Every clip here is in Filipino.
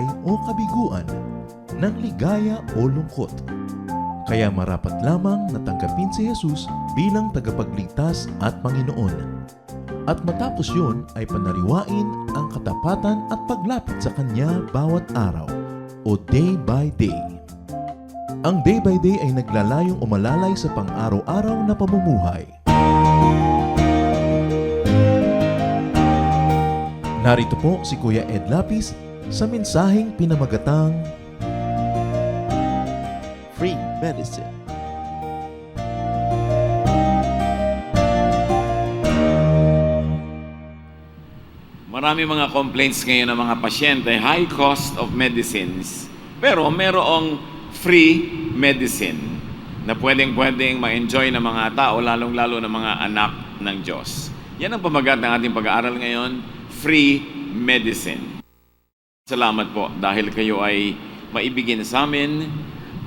buhay o kabiguan, ng ligaya o lungkot. Kaya marapat lamang na tanggapin si Jesus bilang tagapagligtas at Panginoon. At matapos yun ay panariwain ang katapatan at paglapit sa Kanya bawat araw o day by day. Ang day by day ay naglalayong umalalay sa pang-araw-araw na pamumuhay. Narito po si Kuya Ed Lapis sa mensaheng pinamagatang Free Medicine. Marami mga complaints ngayon ng mga pasyente, high cost of medicines. Pero merong free medicine na pwedeng ma-enjoy ng mga tao, lalong-lalo ng mga anak ng Diyos. Yan ang pamagat ng ating pag-aaral ngayon, free medicine. Salamat po dahil kayo ay maibigin sa amin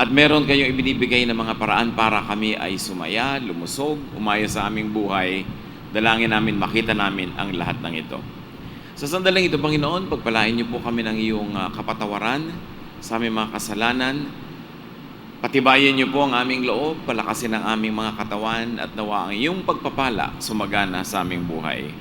at meron kayong ibinibigay ng mga paraan para kami ay sumaya, lumusog, umaya sa aming buhay. Dalangin namin, makita namin ang lahat ng ito. Sa sandaling ito, Panginoon, pagpalain niyo po kami ng iyong kapatawaran sa aming mga kasalanan. Patibayin niyo po ang aming loob, palakasin ang aming mga katawan at nawa ang iyong pagpapala sumagana sa aming buhay.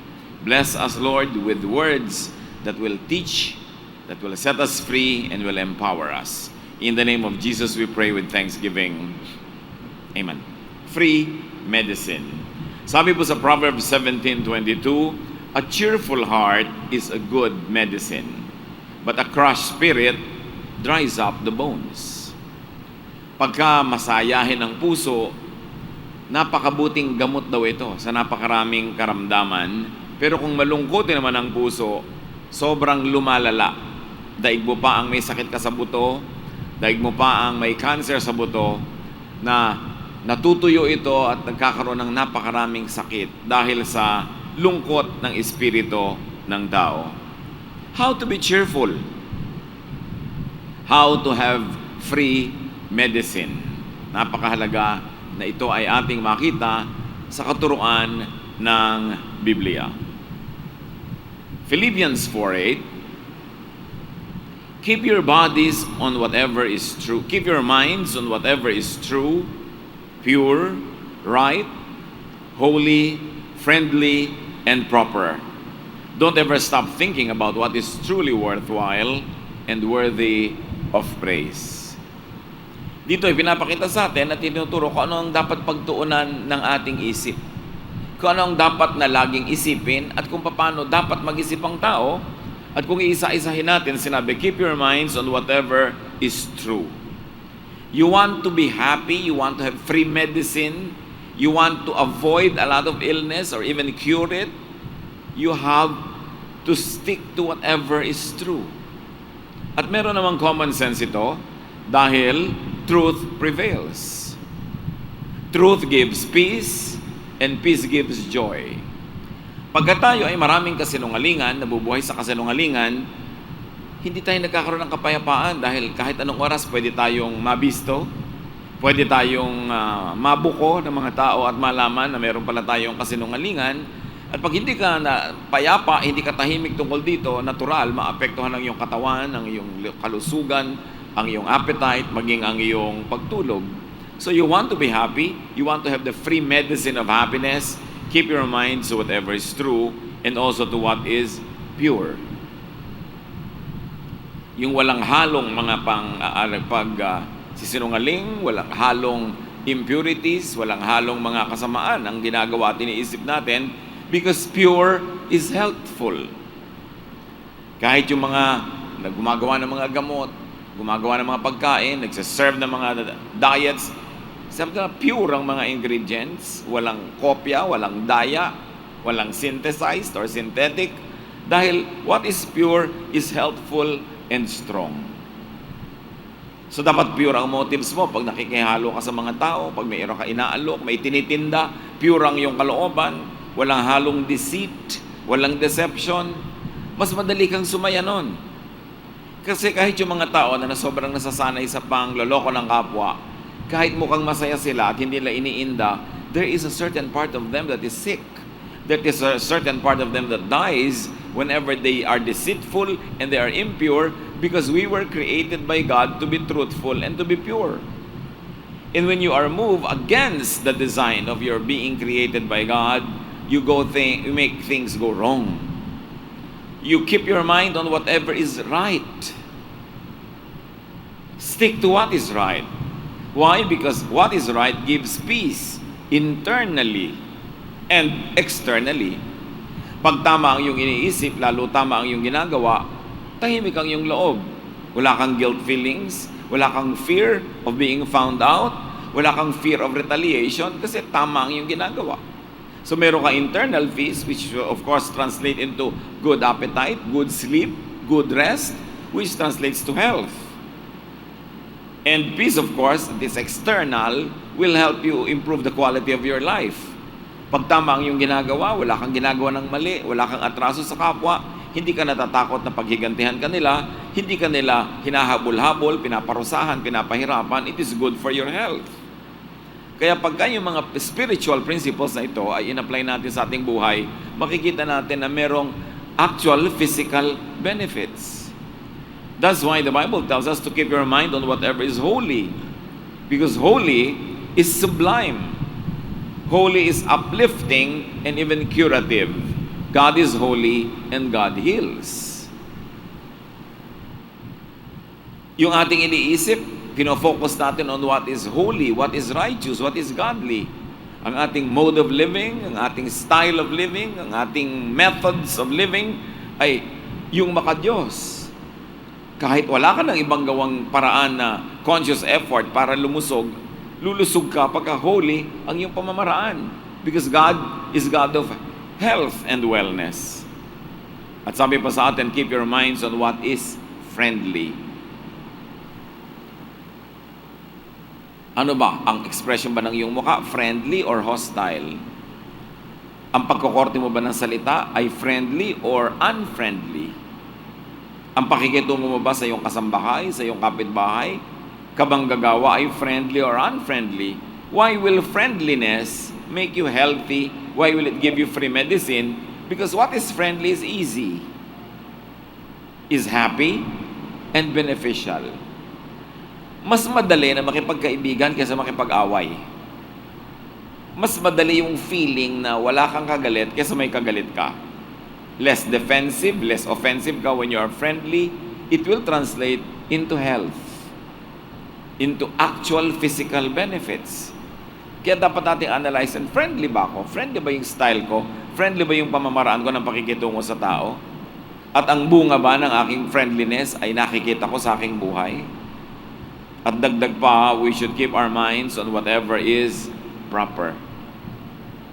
Bless us, Lord, with words that will teach, that will set us free, and will empower us. In the name of Jesus, we pray with thanksgiving. Amen. Free medicine. Sabi po sa Proverbs 17:22, a cheerful heart is a good medicine, but a crushed spirit dries up the bones. Pagka masayahin ang puso, napakabuting gamot daw ito sa napakaraming karamdaman. Pero kung malungkotin naman ang puso, sobrang lumalala. Daig mo pa ang may sakit ka sa buto, daig mo pa ang may cancer sa buto, na natutuyo ito at nagkakaroon ng napakaraming sakit dahil sa lungkot ng espiritu ng tao. How to be cheerful? How to have free medicine? Napakahalaga na ito ay ating makita sa katuruan ng Biblia. Philippians 4:8, keep your bodies on whatever is true. Keep your minds on whatever is true, pure, right, holy, friendly, and proper. Don't ever stop thinking about what is truly worthwhile and worthy of praise. Dito ay pinapakita sa atin at tinuturo kung ano ang dapat pagtuunan ng ating isip. Kung ano ang dapat na laging isipin at kung paano dapat mag-isip ang tao. At kung iisa-isahin natin, sinabi, keep your minds on whatever is true. You want to be happy, you want to have free medicine, you want to avoid a lot of illness or even cure it, you have to stick to whatever is true. At meron namang common sense ito dahil truth prevails. Truth gives peace and peace gives joy. Pagka tayo ay maraming kasinungalingan, nabubuhay sa kasinungalingan, hindi tayo nagkakaroon ng kapayapaan dahil kahit anong oras pwede tayong mabisto, pwede tayong mabuko ng mga tao at malaman na meron pala tayong kasinungalingan. At pag hindi ka na payapa, hindi ka tahimik tungkol dito, natural, maapektuhan ang iyong katawan, ang iyong kalusugan, ang iyong appetite, maging ang iyong pagtulog. So you want to be happy, you want to have the free medicine of happiness, keep your mind to whatever is true, and also to what is pure. Yung walang halong mga sisinungaling, walang halong impurities, walang halong mga kasamaan ang ginagawa at iniisip natin because pure is healthful. Kahit yung mga gumagawa ng mga gamot, gumagawa ng mga pagkain, nagsaserve ng mga diets, sabi ka, pure ang mga ingredients, walang kopya, walang daya, walang synthesized or synthetic, dahil what is pure is healthful and strong. So dapat pure ang motives mo pag nakikihalo ka sa mga tao, pag may ka inaalok, may tinitinda, pure ang iyong kalooban, walang halong deceit, walang deception, mas madali kang sumaya nun. Kasi kahit yung mga tao na sobrang nasasanay sa pangloloko ng kapwa, kahit mukhang masaya sila at hindi nila iniinda, there is a certain part of them that is sick. There is a certain part of them that dies whenever they are deceitful and they are impure, because we were created by God to be truthful and to be pure. And when you are moved against the design of your being created by God, you make things go wrong. You keep your mind on whatever is right. Stick to what is right. Why? Because what is right gives peace internally and externally. Pag tama ang iyong iniisip, lalo tama ang iyong ginagawa, tahimik ang iyong loob. Wala kang guilt feelings, wala kang fear of being found out, wala kang fear of retaliation kasi tama ang iyong ginagawa. So meron ka internal peace, which will of course translate into good appetite, good sleep, good rest, which translates to health. And peace, of course, this external, will help you improve the quality of your life. Pag tama ang iyong ginagawa, wala kang ginagawa ng mali, wala kang atraso sa kapwa, hindi ka natatakot na paghigantihan kanila, hindi ka nila hinahabol-habol, pinaparusahan, pinapahirapan, it is good for your health. Kaya pagka yung mga spiritual principles na ito ay in-apply natin sa ating buhay, makikita natin na merong actual physical benefits. That's why the Bible tells us to keep your mind on whatever is holy. Because holy is sublime. Holy is uplifting and even curative. God is holy and God heals. Yung ating iniisip, pinofocus natin on what is holy, what is righteous, what is godly. Ang ating mode of living, ang ating style of living, ang ating methods of living ay yung makadiyos. Kahit wala ka ng ibang gawang paraan na conscious effort para lulusog ka pagka holy ang iyong pamamaraan. Because God is God of health and wellness. At sabi pa sa atin, keep your minds on what is friendly. Ano ba? Ang expression ba ng iyong mukha? Friendly or hostile? Ang pagkukorte mo ba ng salita ay friendly or unfriendly? Ang pakikitungo mo ba sa iyong kasambahay, sa iyong kapitbahay, kabanggagawa ay friendly or unfriendly? Why will friendliness make you healthy? Why will it give you free medicine? Because what is friendly is easy, is happy, and beneficial. Mas madali na makipagkaibigan kaysa makipag-away. Mas madali yung feeling na wala kang kagalit kaysa may kagalit ka. Less defensive, less offensive ka when you are friendly. It will translate into health, into actual physical benefits. Kaya dapat natin analyze, and friendly ba ako? Friendly ba yung style ko? Friendly ba yung pamamaraan ko ng pakikitungo sa tao? At ang bunga ba ng aking friendliness ay nakikita ko sa aking buhay? At dagdag pa, we should keep our minds on whatever is proper.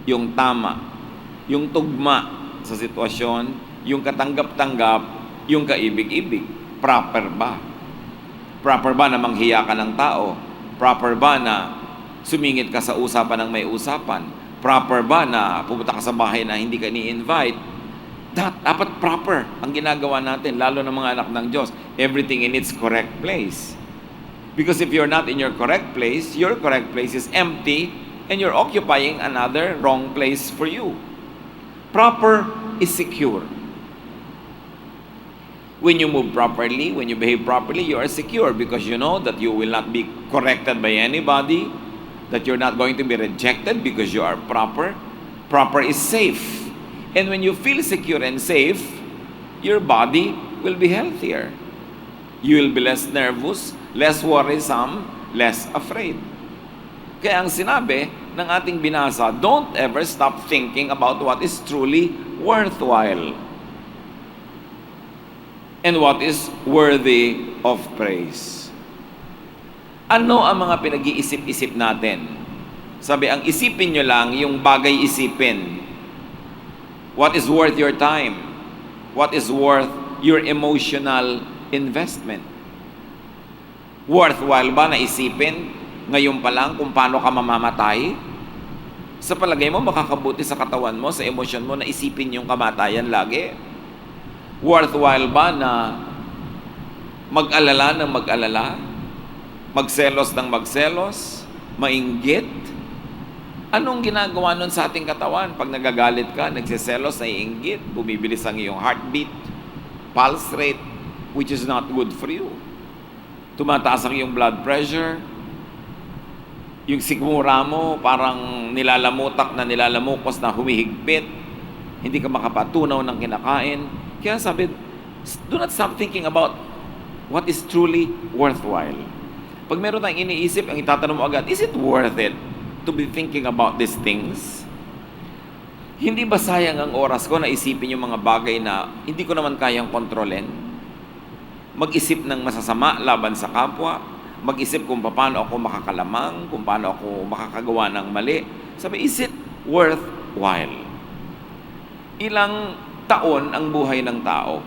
Yung tama, yung tugma sa sitwasyon, yung katanggap-tanggap, yung kaibig-ibig. Proper ba? Proper ba na manghiya ka ng tao? Proper ba na sumingit ka sa usapan ng may usapan? Proper ba na pupunta ka sa bahay na hindi ka ni-invite? Dapat proper ang ginagawa natin, lalo ng mga anak ng Diyos. Everything in its correct place. Because if you're not in your correct place is empty and you're occupying another wrong place for you. Proper is secure. When you move properly, when you behave properly, you are secure because you know that you will not be corrected by anybody, that you're not going to be rejected because you are proper. Proper is safe. And when you feel secure and safe, your body will be healthier. You will be less nervous, less worrisome, less afraid. Kaya ang sinabi ng ating binasa, don't ever stop thinking about what is truly worthwhile and what is worthy of praise. Ano ang mga pinag-iisip-isip natin? Sabi, ang isipin nyo lang yung bagay isipin. What is worth your time? What is worth your emotional investment? Worthwhile ba na isipin ngayon pa lang kung paano ka mamamatay? Sa palagay mo, makakabuti sa katawan mo, sa emosyon mo na isipin yung kamatayan lagi? Worthwhile ba na mag-alala ng mag-alala? Magselos ng magselos? Mainggit? Anong ginagawa nun sa ating katawan? Pag nagagalit ka, nagsiselos, naiinggit, bumibilis ang iyong heartbeat, pulse rate, which is not good for you. Tumataas ang iyong blood pressure, yung sikmura mo parang nilalamutak na nilalamukos na humihigpit, hindi ka makapatunaw ng kinakain. Kaya sabi, do not stop thinking about what is truly worthwhile. Pag meron tayong iniisip, ang itatanong mo agad, is it worth it to be thinking about these things? Hindi ba sayang ang oras ko na isipin yung mga bagay na hindi ko naman kayang kontrolin? Mag-isip ng masasama laban sa kapwa, mag-isip kung paano ako makakalamang, kung paano ako makakagawa ng mali. Sabi, is it worthwhile? Ilang taon ang buhay ng tao?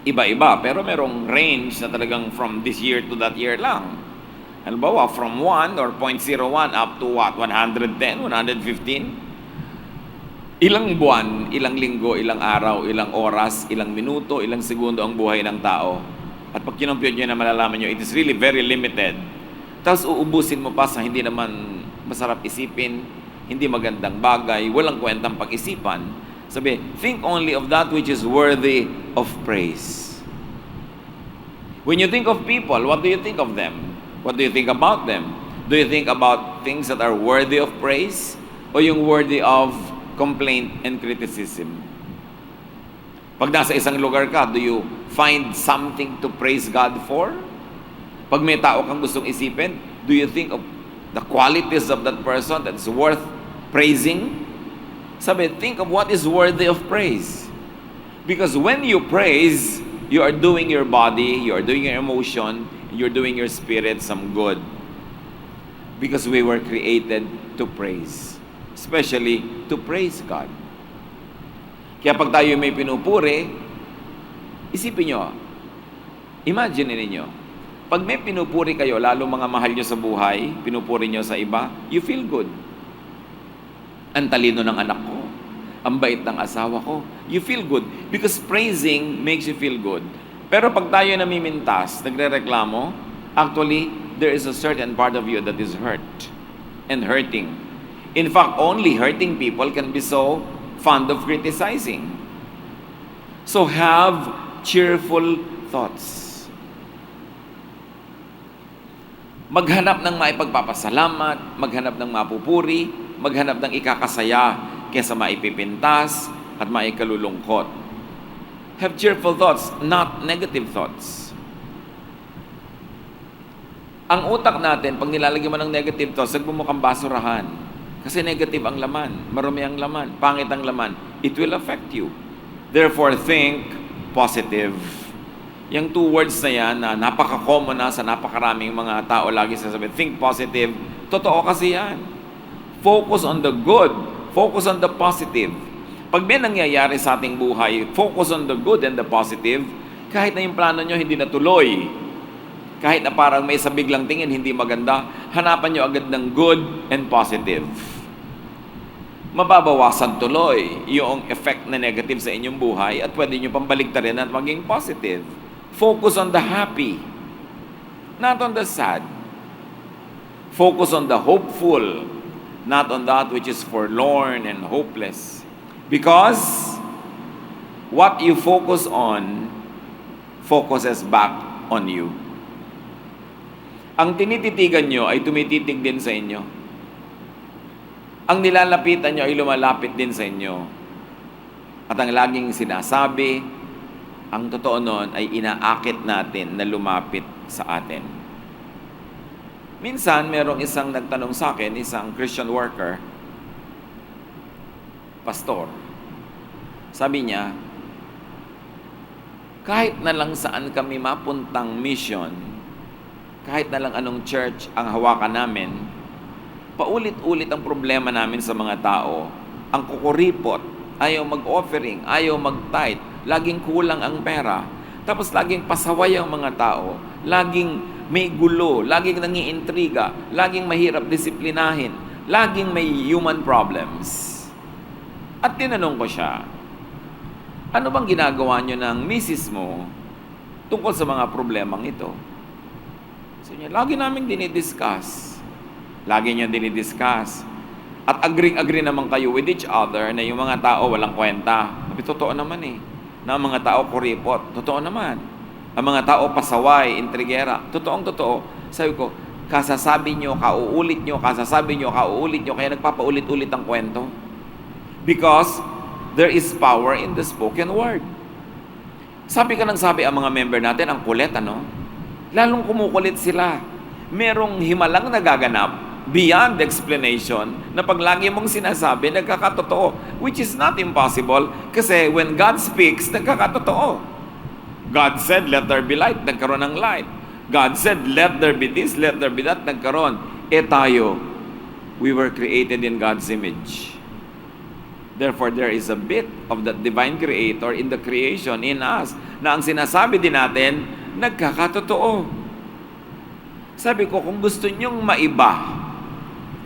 Iba-iba, pero merong range na talagang from this year to that year lang. Halimbawa, from 1 or 0.01 up to what? 110, 115? Ilang buwan, ilang linggo, ilang araw, ilang oras, ilang minuto, ilang segundo ang buhay ng tao. At pag kinumpute nyo na malalaman nyo, it is really very limited. Tapos uubusin mo pa sa hindi naman masarap isipin, hindi magandang bagay, walang kwentang pag-isipan. Sabi, think only of that which is worthy of praise. When you think of people, what do you think of them? What do you think about them? Do you think about things that are worthy of praise? O yung worthy of complaint and criticism? Pag nasa isang lugar ka, do you find something to praise God for? Pag may tao kang gustong isipin, do you think of the qualities of that person that's worth praising? Sabi, think of what is worthy of praise. Because when you praise, you are doing your body, you are doing your emotion, you're doing your spirit some good. Because we were created to praise. Especially to praise God. Kaya pag tayo may pinupuri, isipin nyo, imagine ninyo, pag may pinupuri kayo, lalo mga mahal nyo sa buhay, pinupuri nyo sa iba, you feel good. Ang talino ng anak ko, ang bait ng asawa ko, you feel good. Because praising makes you feel good. Pero pag tayo namimintas, nagrereklamo, actually, there is a certain part of you that is hurt and hurting. In fact, only hurting people can be so fond of criticizing. So have cheerful thoughts. Maghanap ng maipagpapasalamat, maghanap ng mapupuri, maghanap ng ikakasaya kaysa maipipintas at maikalulungkot. Have cheerful thoughts, not negative thoughts. Ang utak natin, pag nilalagyan mo ng negative thoughts, nagmumukhang basurahan. Kasi negative ang laman, marumi ang laman, pangit ang laman. It will affect you. Therefore, think positive. Yung two words na yan, na napaka-common na sa napakaraming mga tao lagi sasabihin, think positive. Totoo kasi yan. Focus on the good. Focus on the positive. Pag may nangyayari sa ating buhay, focus on the good and the positive. Kahit na yung plano nyo hindi natuloy, kahit na parang may sa biglang tingin hindi maganda, hanapan nyo agad ng good and positive. Mababawasan tuloy yung effect na negative sa inyong buhay at pwede nyo pambaligtarin at maging positive. Focus on the happy, not on the sad. Focus on the hopeful, not on that which is forlorn and hopeless. Because what you focus on focuses back on you. Ang tinititigan nyo ay tumititig din sa inyo. Ang nilalapitan nyo ay lumalapit din sa inyo. At ang laging sinasabi, ang totoo noon ay inaakit natin na lumapit sa atin. Minsan, merong isang nagtanong sa akin, isang Christian worker, pastor. Sabi niya, kahit na lang saan kami mapuntang mission, kahit na lang anong church ang hawakan namin, paulit-ulit ang problema namin sa mga tao. Ang kukuripot, ayaw mag-offering, ayaw mag-tithe, laging kulang ang pera. Tapos laging pasaway ang mga tao, laging may gulo, laging nangiintriga, laging mahirap disiplinahin, laging may human problems. At tinanong ko siya, ano bang ginagawa nyo ng misis mo tungkol sa mga problemang ito? So niya, lagi namin dinidiscuss. Lagi niyo dinidiscuss. At agree naman kayo with each other na yung mga tao walang kwenta. Sabi, totoo naman eh. Na ang mga tao kuripot. Totoo naman. Ang mga tao pasaway, intrigera. Totoo. Sabi ko, kasasabi nyo, kauulit nyo, kaya nagpapaulit-ulit ang kwento. Because there is power in the spoken word. Sabi ka ng sabi ang mga member natin, ang kulit, ano? Lalong kumukulit sila. Merong himalang nagaganap beyond explanation na pag lagi mong sinasabi, nagkakatotoo. Which is not impossible kasi when God speaks, nagkakatotoo. God said, let there be light, nagkaroon ng light. God said, let there be this, let there be that, nagkaroon. Tayo, we were created in God's image. Therefore, there is a bit of that divine creator in the creation in us na ang sinasabi din natin, nagkakatotoo. Sabi ko, kung gusto nyong maiba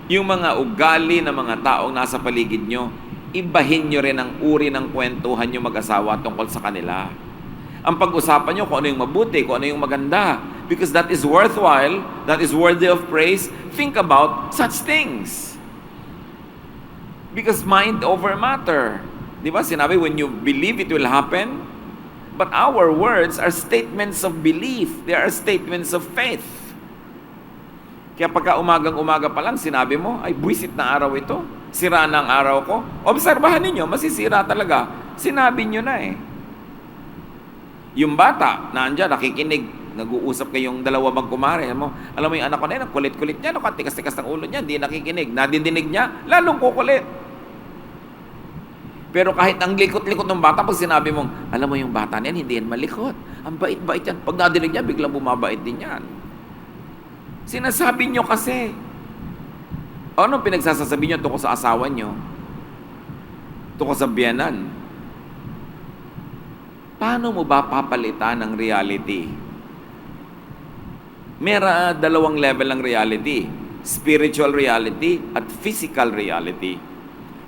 yung mga ugali ng mga taong nasa paligid nyo, ibahin nyo rin ang uri ng kwentuhan nyo mag-asawa tungkol sa kanila. Ang pag-usapan nyo kung ano yung mabuti, kung ano yung maganda. Because that is worthwhile, that is worthy of praise. Think about such things. Because mind over matter. Di ba? Sinabi, when you believe, it will happen. But our words are statements of belief. They are statements of faith. Kaya pagka umagang-umaga pa lang, sinabi mo, ay buwisit na araw ito. Sira na ang araw ko. Obserbahan ninyo, masisira talaga. Sinabi nyo na eh. Yung bata, naandyan, nakikinig, nag-uusap kayong dalawa magkumare. Alam mo yung anak ko na yun, ang kulit-kulit niya, tikas-tikas ng ulo niya, hindi nakikinig. Nadidinig niya, lalong kukulit. Pero kahit ang likot-likot ng bata, pag sinabi mong, alam mo yung bata na yan, hindi yan malikot. Ang bait-bait yan. Pag nadinig niya, biglang bumabait din yan. Sinasabi nyo kasi. Anong pinagsasasabi nyo tungkol sa asawa nyo? Tungkol sa biyanan? Paano mo ba papalitan ang reality? Mera dalawang level ng reality. Spiritual reality at physical reality.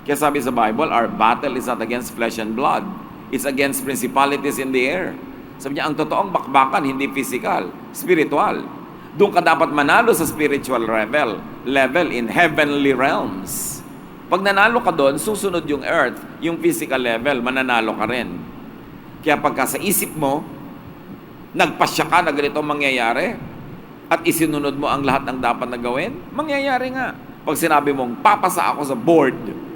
Kaya sabi sa Bible, our battle is not against flesh and blood. It's against principalities in the air. Sabi niya, ang totoong bakbakan, hindi physical, spiritual. Doon ka dapat manalo sa spiritual level in heavenly realms. Pag nanalo ka doon, susunod yung earth, yung physical level, mananalo ka rin. Kaya pagka sa isip mo, nagpasya ka na ganito mangyayari, at isinunod mo ang lahat ng dapat na gawin, mangyayari nga. Pag sinabi mong, papasa ako sa board,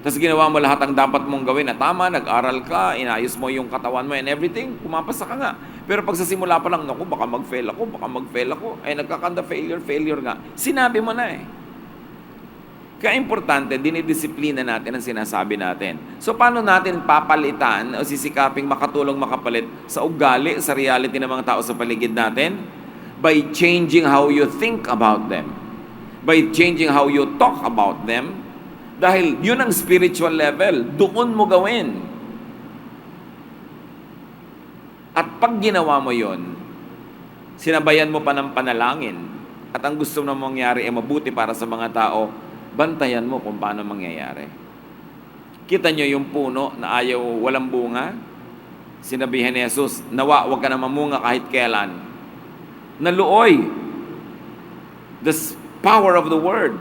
tapos ginawa mo lahat ng dapat mong gawin na tama, nag-aral ka, inayos mo yung katawan mo and everything, pumapasa ka nga. Pero pag sa simula pa lang, naku, baka mag-fail ako, ay nagkakanda failure nga. Sinabi mo na eh. Kaya importante, dinidisiplina natin ang sinasabi natin. So, paano natin papalitan o sisikaping makatulong makapalit sa ugali, sa reality ng mga tao sa paligid natin? By changing how you think about them. By changing how you talk about them. Dahil yun ang spiritual level. Doon mo gawin. At pag ginawa mo yun, sinabayan mo pa ng panalangin, at ang gusto na mangyari ay mabuti para sa mga tao, bantayan mo kung paano mangyayari. Kita nyo yung puno na ayaw walang bunga? Sinabihan ni Jesus, nawa, wag ka na mamunga kahit kailan. Naluoy. The power of the word.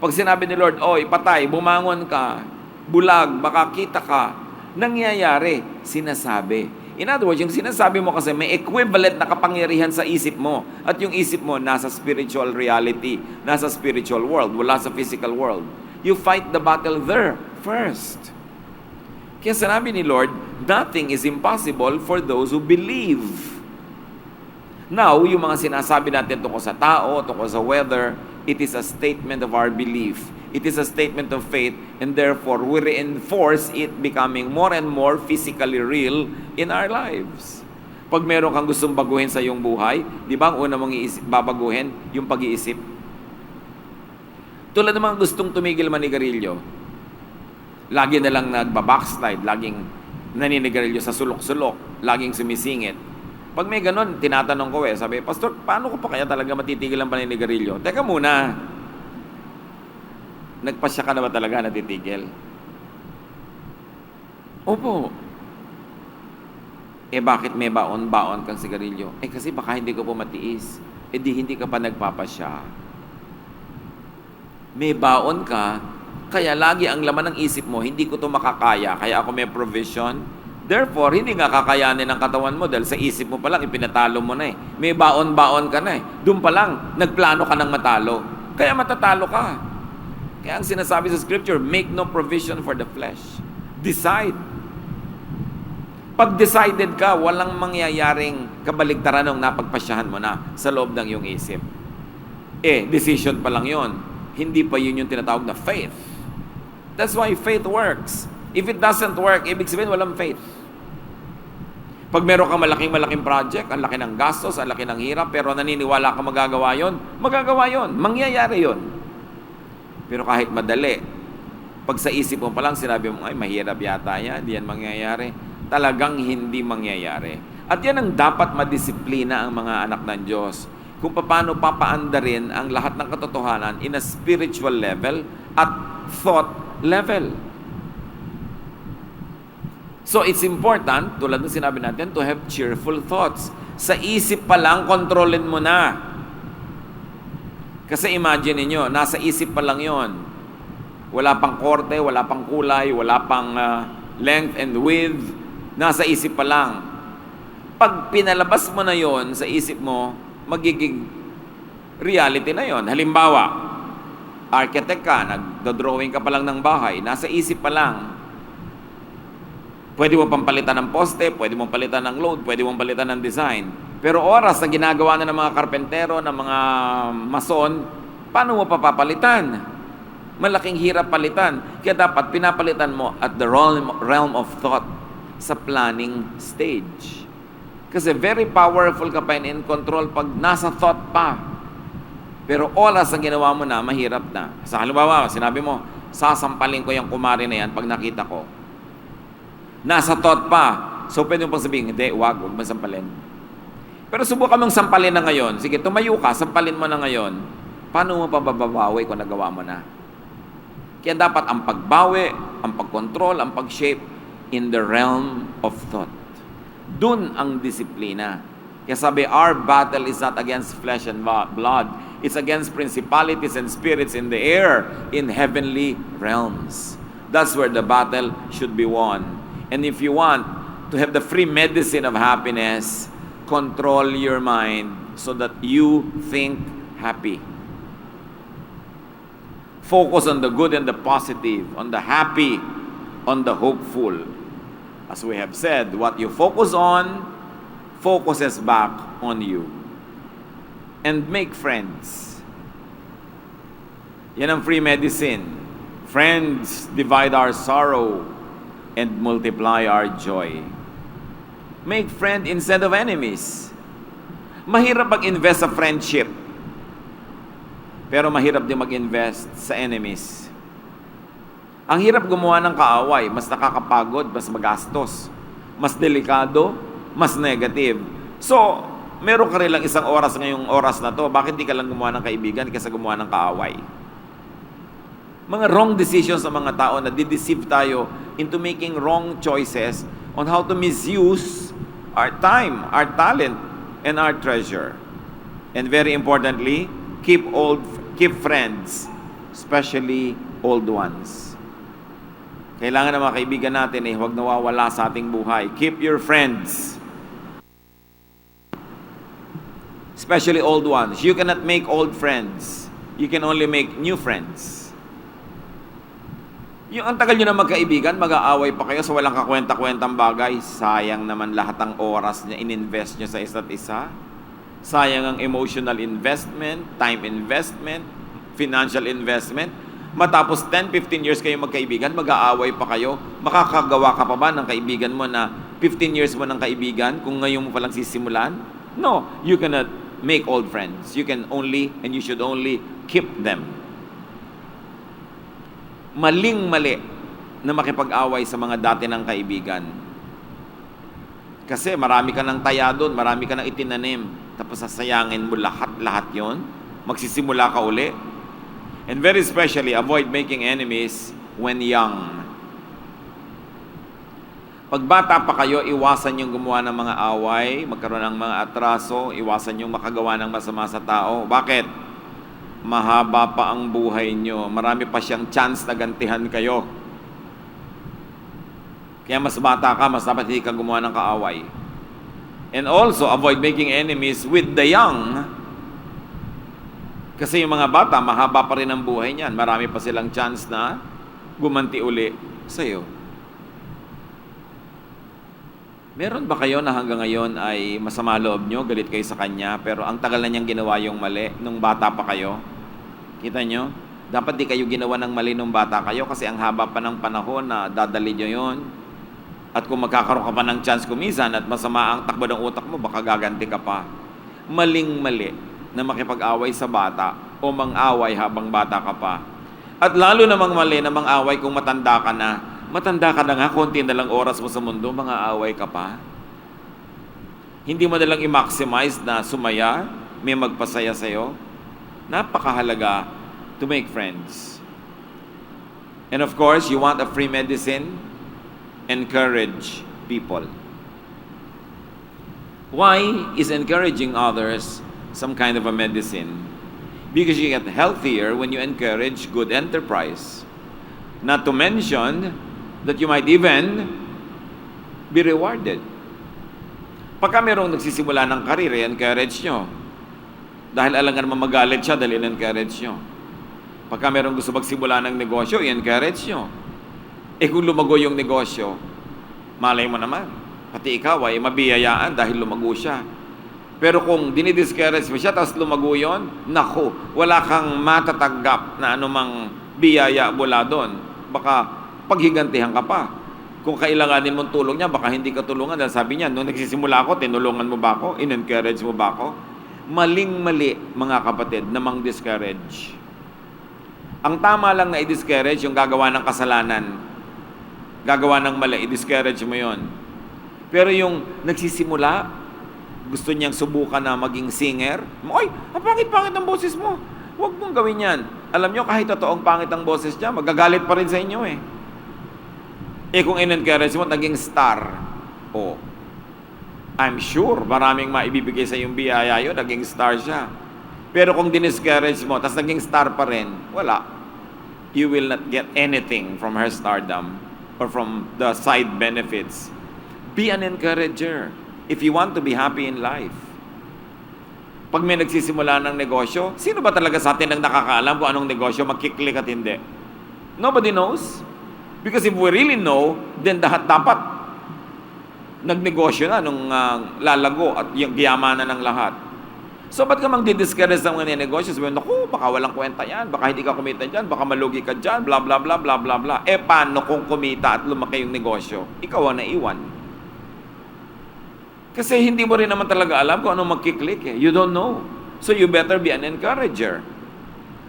Pag sinabi ni Lord, oy, patay, bumangon ka, bulag, makakita ka, nangyayari, sinasabi. In other words, yung sinasabi mo kasi may equivalent na kapangyarihan sa isip mo. At yung isip mo nasa spiritual reality, nasa spiritual world, wala sa physical world. You fight the battle there first. Kaya sinabi ni Lord, nothing is impossible for those who believe. Now, yung mga sinasabi natin tungkol sa tao, tungkol sa weather, it is a statement of our belief. It is a statement of faith, and therefore, we reinforce it becoming more and more physically real in our lives. Pag meron kang gustong baguhin sa iyong buhay, di ba ang una mong babaguhin? Yung pag-iisip. Tulad ng mga gustong tumigil manigarilyo, lagi na lang nagbabackslide, laging naninigarilyo sa sulok-sulok, laging sumisingit. Pag may ganun, tinatanong ko sabi, Pastor, paano ko pa kaya talaga matitigil ang paninigarilyo? Teka muna, nagpasya ka na ba talaga natitigil? Opo. Bakit may baon-baon kang sigarilyo? Kasi baka hindi ko po matiis. Di hindi ka pa nagpapasya. May baon ka, kaya lagi ang laman ng isip mo, hindi ko to makakaya, kaya ako may provision. Therefore, hindi nga kakayanin ng katawan mo dahil sa isip mo pa lang, ipinatalo mo na eh. May baon-baon ka na eh. Doon pa lang, nagplano ka ng matalo. Kaya matatalo ka. Kaya ang sinasabi sa scripture, make no provision for the flesh. Decide. Pag decided ka, walang mangyayaring kabaligtaran ng napagpasyahan mo na sa loob ng iyong isip. Decision pa lang yon. Hindi pa yun yung tinatawag na faith. That's why faith works. If it doesn't work, ibig sabihin walang faith. Pag meron kang malaking project, ang laki ng gastos, ang laki ng hirap, pero naniniwala ka magagawa yon, mangyayari yon. Pero kahit madali, pag sa isip mo pa lang sinabi mo, ay mahirap yata yan, hindi yan mangyayari. Talagang hindi mangyayari. At yan ang dapat madisiplina ang mga anak ng Diyos. Kung paano papaandarin ang lahat ng katotohanan in a spiritual level at thought level. So it's important, tulad ng sinabi natin, to have cheerful thoughts. Sa isip pa lang, kontrolin mo na. Kasi imagine niyo, nasa isip pa lang yon. Wala pang korte, wala pang kulay, wala pang length and width. Nasa isip pa lang. Pag pinalabas mo na yon sa isip mo, magiging reality na yon. Halimbawa, architect ka, nagdo-drawing ka pa lang ng bahay, nasa isip pa lang. Pwede mo pang palitan ng poste, pwede mong palitan ng load, pwede mong palitan ng design. Pero oras na ginagawa na ng mga karpentero, ng mga mason, paano mo papapalitan? Malaking hirap palitan. Kaya dapat pinapalitan mo at the realm of thought sa planning stage. Kasi very powerful ka pa in control pag nasa thought pa. Pero oras ang ginawa mo na, mahirap na. Sa halimbawa, sinabi mo, sasampalin ko yung kumari na yan pag nakita ko. Nasa thought pa. So pwede mo pang sabihin, hindi, wag mo sampalin. Pero subukan mong sampalin na ngayon. Sige, tumayo ka, sampalin mo na ngayon. Paano mo pababawi kung nagawa mo na? Kaya dapat ang pagbawi, ang pagkontrol, ang pag-shape in the realm of thought. Dun ang disiplina. Kaya sabi, our battle is not against flesh and blood. It's against principalities and spirits in the air, in heavenly realms. That's where the battle should be won. And if you want to have the free medicine of happiness, control your mind so that you think happy. Focus on the good and the positive, on the happy, on the hopeful. As we have said, what you focus on, focuses back on you. And make friends. Yan ang free medicine. Friends divide our sorrow and multiply our joy. Make friend instead of enemies. Mahirap mag-invest sa friendship. Pero mahirap din mag-invest sa enemies. Ang hirap gumawa ng kaaway, mas nakakapagod, mas magastos, mas delikado, mas negative. So, meron ka rin lang isang oras ngayong oras na to, bakit di ka lang gumawa ng kaibigan kaysa gumawa ng kaaway? Mga wrong decisions ng mga tao na dideceive tayo into making wrong choices on how to misuse our time, our talent, and our treasure. And very importantly, keep friends, especially old ones. Kailangan ng mga kaibigan natin huwag nawawala sa ating buhay. Keep your friends. Especially old ones. You cannot make old friends. You can only make new friends. Yung ang tagal nyo na magkaibigan, mag-aaway pa kayo sa walang kakwenta-kwentang bagay. Sayang naman lahat ng oras na in-invest nyo sa isa't isa. Sayang ang emotional investment, time investment, financial investment. Matapos 10-15 years kayo magkaibigan, mag-aaway pa kayo, makakagawa ka pa ba ng kaibigan mo na 15 years mo ng kaibigan kung ngayon mo palang sisimulan? No, you cannot make old friends. You can only, and you should only, keep them. Maling-mali na makipag-away sa mga dati ng kaibigan. Kasi marami ka ng taya doon, marami ka ng itinanim, tapos sasayangin mo lahat yon, magsisimula ka uli. And very especially, avoid making enemies when young. Pag bata pa kayo, iwasan yung gumawa ng mga away, magkaroon ng mga atraso, iwasan yung makagawa ng masama sa tao. Bakit? mahaba pa ang buhay nyo. Marami pa siyang chance na gantihan kayo. Kaya mas bata ka, mas dapat hindi ka gumawa ng kaaway. And also, avoid making enemies with the young. Kasi yung mga bata, mahaba pa rin ang buhay niyan. Marami pa silang chance na gumanti uli sa'yo. Meron ba kayo na hanggang ngayon ay masama loob nyo, galit kayo sa kanya, pero ang tagal na niyang ginawa yung mali nung bata pa kayo? Kita nyo? Dapat di kayo ginawa ng mali nung bata kayo kasi ang haba pa ng panahon na dadali nyo yun. At kung magkakaroon ka pa ng chance kumisan at masama ang takbo ng utak mo, baka gaganti ka pa. Maling-mali na makipag-away sa bata o mang-away habang bata ka pa. At lalo namang mali na mang-away kung matanda ka na. Matanda ka na nga, konti na lang oras mo sa mundo, mga away ka pa. Hindi mo na lang i-maximize na sumaya, may magpasaya sa'yo. Napakahalaga to make friends. And of course, you want a free medicine? Encourage people. Why is encouraging others some kind of a medicine? Because you get healthier when you encourage good enterprise. Not to mention that you might even be rewarded. Pagka merong nagsisimula ng karir, i-encourage nyo. Dahil alam nga naman magalit siya, dahil i-encourage nyo. Pagka merong gusto magsimula ng negosyo, i-encourage nyo. Eh kung lumago yung negosyo, malay mo naman, pati ikaw ay mabiyayaan dahil lumago siya. Pero kung dinidiscourage mo siya, tapos lumago yun, naku, wala kang matatanggap na anumang biyaya mula doon. Baka paghigantihan ka pa. Kung kailanganin mong tulong niya, baka hindi ka tulungan. Dahil sabi niya, nung nagsisimula ako, tinulungan mo ba ako? In-encourage mo ba ako? Maling-mali, mga kapatid, na mang-discourage. Ang tama lang na i-discourage yung gagawa ng kasalanan. Gagawa ng mali, i-discourage mo yon. Pero yung nagsisimula, gusto niyang subukan na maging singer, oy, ang pangit-pangit ng boses mo. Huwag mong gawin yan. Alam niyo, kahit totoong pangit ang boses niya, magagalit pa rin sa inyo eh. Eh kung in-encourage mo, naging star. Oh, I'm sure maraming maibibigay sa iyong biyaya yun, naging star siya. Pero kung diniscourage mo, tas naging star pa rin, wala. You will not get anything from her stardom or from the side benefits. Be an encourager if you want to be happy in life. Pag may nagsisimula ng negosyo, sino ba talaga sa atin ang nakakaalam kung anong negosyo, magkiklik at hindi? Nobody knows. Because if we really know, then dapat nagnegosyo na nung lalago at yung giyamanan ng lahat. So, ba't ka mang-discourage ng mga negosyo? Sabihin, naku, baka walang kwenta yan, baka hindi ka kumita dyan, baka malugi ka dyan, bla bla bla bla bla bla. Eh, paano kung kumita at lumaki yung negosyo? Ikaw ang naiwan. Kasi hindi mo rin naman talaga alam kung anong magkiklik eh. You don't know. So, you better be an encourager.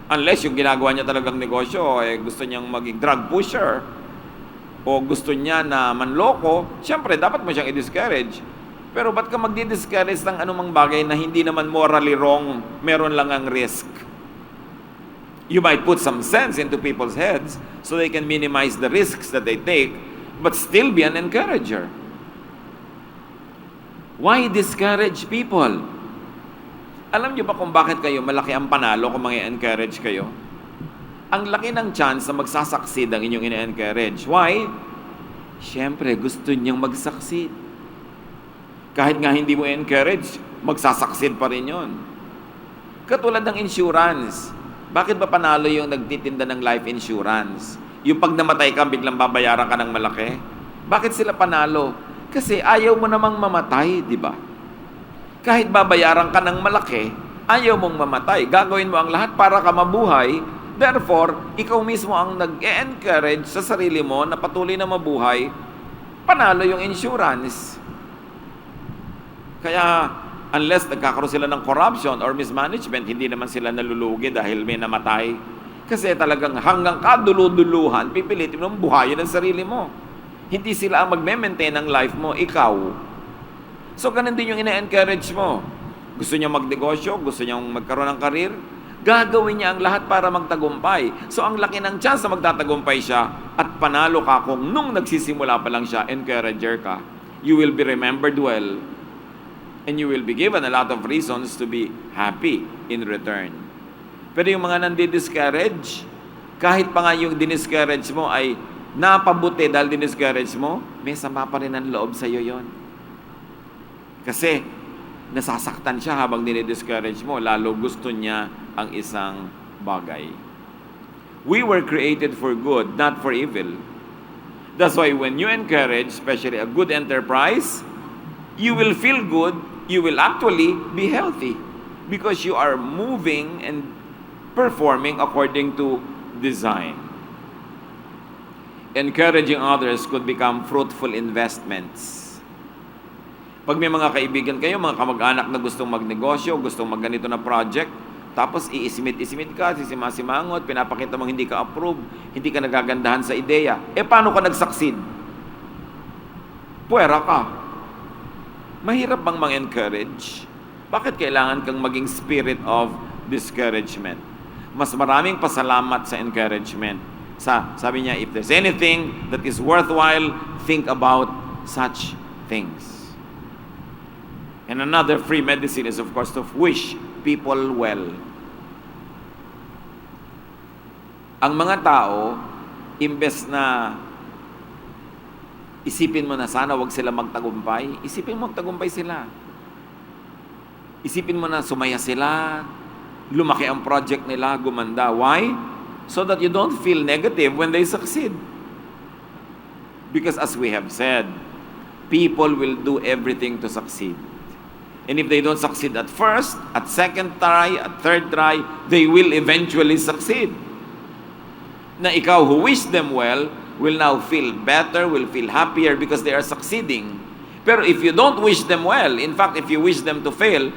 Unless yung ginagawa niya talagang negosyo, eh, gusto niyang maging drug pusher, o gusto niya na manloko, siyempre, dapat mo siyang i-discourage. Pero ba't ka magdi-discourage ng anumang bagay na hindi naman morally wrong, meron lang ang risk? You might put some sense into people's heads so they can minimize the risks that they take, but still be an encourager. Why discourage people? Alam niyo ba kung bakit kayo malaki ang panalo kung mag-encourage kayo? Ang laki ng chance na magsasucceed ang inyong ine-encourage. Why? Siyempre, gusto niyang mag-succeed. Kahit nga hindi mo encourage, magsasucceed pa rin yun. Katulad ng insurance. Bakit ba panalo yung nagtitinda ng life insurance? Yung pag namatay ka, biglang babayaran ka ng malaki? Bakit sila panalo? Kasi ayaw mo namang mamatay, di ba? Kahit babayaran ka ng malaki, ayaw mong mamatay. Gagawin mo ang lahat para ka mabuhay. Therefore, ikaw mismo ang nag-encourage sa sarili mo na patuloy na mabuhay, panalo yung insurance. Kaya, unless nagkakaroon sila ng corruption or mismanagement, hindi naman sila nalulugi dahil may namatay. Kasi talagang hanggang kaduluduluhan, pipilitin mo buhayin ang sarili mo. Hindi sila ang magme-maintain ng life mo, ikaw. So, ganun din yung ina-encourage mo. Gusto niya magnegosyo, gusto niya magkaroon ng karir, gagawin niya ang lahat para magtagumpay. So, ang laki ng chance na magtatagumpay siya at panalo ka kung nung nagsisimula pa lang siya, encourager ka. You will be remembered well and you will be given a lot of reasons to be happy in return. Pero yung mga nandi-discourage, kahit pa nga yung diniscourage mo ay napabuti dahil diniscourage mo, may sama pa rin ang loob sa'yo yon. Kasi nasasaktan siya habang dinidiscourage mo, lalo gusto niya ang isang bagay. We were created for good, not for evil. That's why when you encourage, especially a good enterprise, you will feel good, you will actually be healthy because you are moving and performing according to design. Encouraging others could become fruitful investments. Pag may mga kaibigan kayo, mga kamag-anak na gustong magnegosyo, gustong magganito na project, tapos iisimit-isimit ka, sisima-simangot, pinapakita mong hindi ka approve, hindi ka nagagandahan sa ideya. Paano ka nag-succeed? Puwera ka. Mahirap bang mang-encourage? Bakit kailangan kang maging spirit of discouragement? Mas maraming pasalamat sa encouragement. Sabi niya, if there's anything that is worthwhile, think about such things. And another free medicine is, of course, to wish people well. Ang mga tao, imbes na isipin mo na sana wag sila magtagumpay, isipin mo magtagumpay sila. Isipin mo na sumaya sila, lumaki ang project nila, gumanda. Why? So that you don't feel negative when they succeed. Because as we have said, people will do everything to succeed. And if they don't succeed at first, at second try, at third try, they will eventually succeed. Na ikaw who wish them well, will now feel better, will feel happier because they are succeeding. Pero if you don't wish them well, in fact, if you wish them to fail,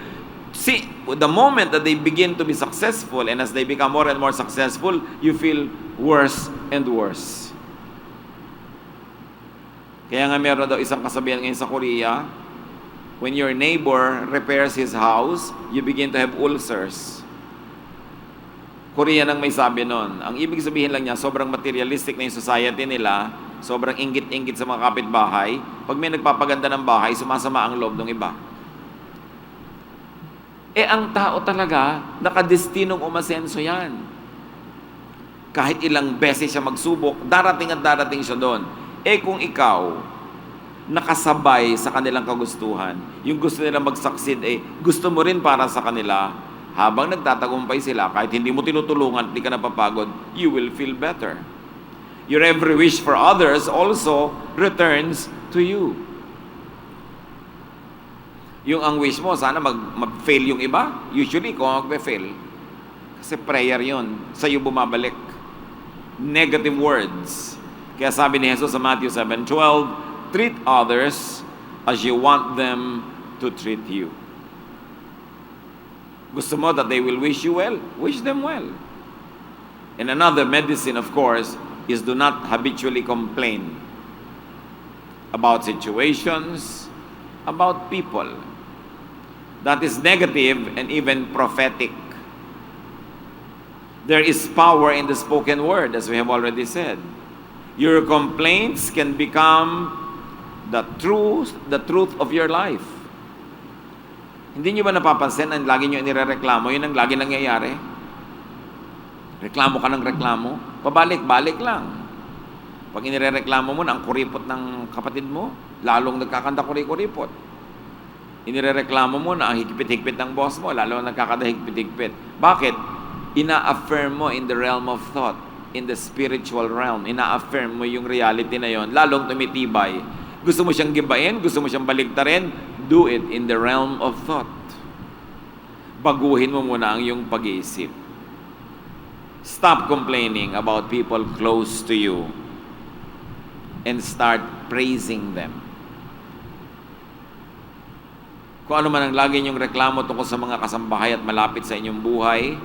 see, the moment that they begin to be successful and as they become more and more successful, you feel worse and worse. Kaya nga meron daw isang kasabihan ngayon sa Korea, when your neighbor repairs his house, you begin to have ulcers. Korea nang may sabi nun. Ang ibig sabihin lang niya, sobrang materialistic na yung society nila, sobrang inggit-inggit sa mga kapitbahay. Pag may nagpapaganda ng bahay, sumasama ang loob ng iba. Ang tao talaga, nakadestinong umasenso yan. Kahit ilang beses siya magsubok, darating at darating siya doon. Kung ikaw, nakasabay sa kanilang kagustuhan, yung gusto nilang mag-succeed, gusto mo rin para sa kanila, habang nagtatagumpay sila, kahit hindi mo tinutulungan, hindi ka napapagod, you will feel better. Your every wish for others also returns to you. Yung ang wish mo, sana mag-fail yung iba. Usually, kung mag-fail, kasi prayer yun, sa'yo bumabalik. Negative words. Kaya sabi ni Jesus sa Matthew 7:12, treat others as you want them to treat you. Gusto mo that they will wish you well? Wish them well. And another medicine, of course, is do not habitually complain about situations, about people. That is negative and even prophetic. There is power in the spoken word, as we have already said. Your complaints can become the truth of your life. Hindi nyo ba napapansin ang lagi nyo inirereklamo, yun ang lagi nangyayari? Reklamo ka ng reklamo, pabalik-balik lang. Pag inirereklamo mo na ang kuripot ng kapatid mo, lalong nagkakanta kuripot. Inirereklamo mo na ang higpit-higpit ng boss mo, lalong nagkakanta higpit-higpit. Bakit? Ina-affirm mo in the realm of thought, in the spiritual realm. Ina-affirm mo yung reality na yon, lalong tumitibay. Gusto mo siyang gibain, gusto mo siyang baligtarin, do it in the realm of thought. Baguhin mo muna ang iyong pag-iisip. Stop complaining about people close to you and start praising them. Kung ano man ang lagi niyong reklamo tungkol sa mga kasambahay at malapit sa inyong buhay,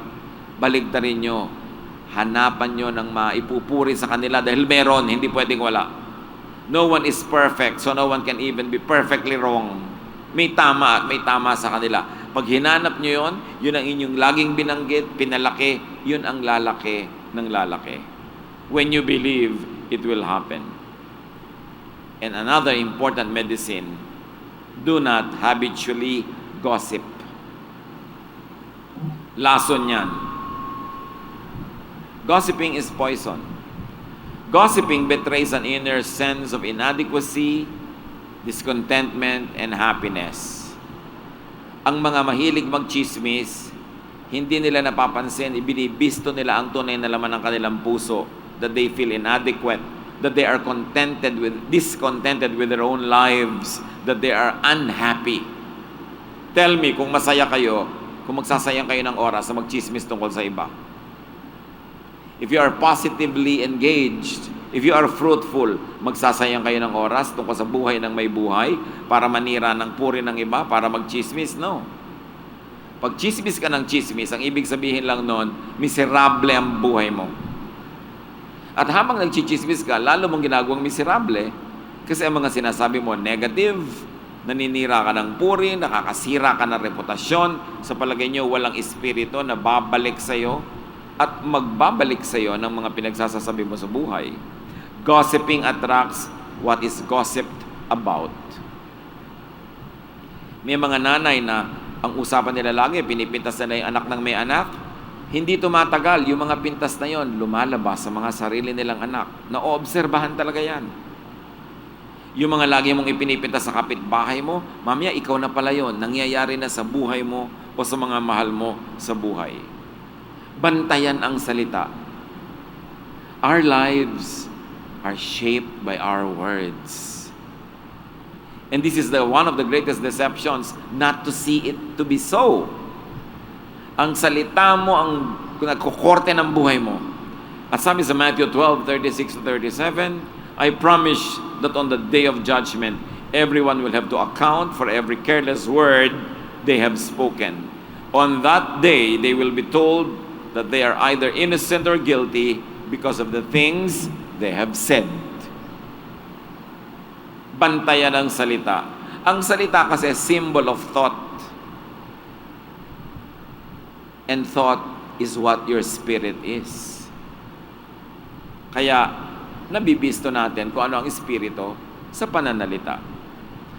baligtarin niyo. Hanapan niyo ng maipupuri sa kanila dahil meron, hindi pwedeng wala. No one is perfect, so no one can even be perfectly wrong. May tama at may tama sa kanila. Pag hinanap nyo yun ang inyong laging binanggit, pinalaki, yun ang lalaki ng lalaki. When you believe, it will happen. And another important medicine, do not habitually gossip. Lason yan. Gossiping is poison. Gossiping betrays an inner sense of inadequacy, discontentment, and happiness. Ang mga mahilig magchismis, hindi nila napapansin, ibinibisto nila ang tunay na laman ng kanilang puso, that they feel inadequate, that they are discontented with their own lives, that they are unhappy. Tell me kung masaya kayo, kung magsasayang kayo ng oras sa magchismis tungkol sa iba. If you are positively engaged, if you are fruitful, magsasayang kayo ng oras tungkol sa buhay ng may buhay para manira ng puri ng iba, para magchismis? No. Pag chismis ka ng chismis, ang ibig sabihin lang nun, miserable ang buhay mo. At habang nagchichismis ka, lalo mong ginagawang miserable kasi ang mga sinasabi mo negative, naninira ka ng puri, nakakasira ka ng reputasyon, sa palagay nyo walang espiritu na babalik sa'yo at magbabalik sa'yo ng mga pinagsasasabi mo sa buhay. Gossiping attracts what is gossiped about. May mga nanay na ang usapan nila lagi, pinipintas nila yung anak ng may anak. Hindi tumatagal, yung mga pintas na yon lumalabas sa mga sarili nilang anak. Naoobserbahan talaga yan. Yung mga lagi mong ipinipintas sa kapitbahay mo, mamaya ikaw na pala yon, nangyayari na sa buhay mo o sa mga mahal mo sa buhay. Bantayan ang salita. Our lives are shaped by our words. And this is one of the greatest deceptions, not to see it to be so. Ang salita mo ang nagkukorte ng buhay mo. At sabi sa Matthew 12:36-37, I promise that on the day of judgment, everyone will have to account for every careless word they have spoken. On that day, they will be told that they are either innocent or guilty because of the things they have said. Bantayan ang salita. Ang salita kasi symbol of thought. And thought is what your spirit is. Kaya, nabibisto natin kung ano ang espiritu sa pananalita.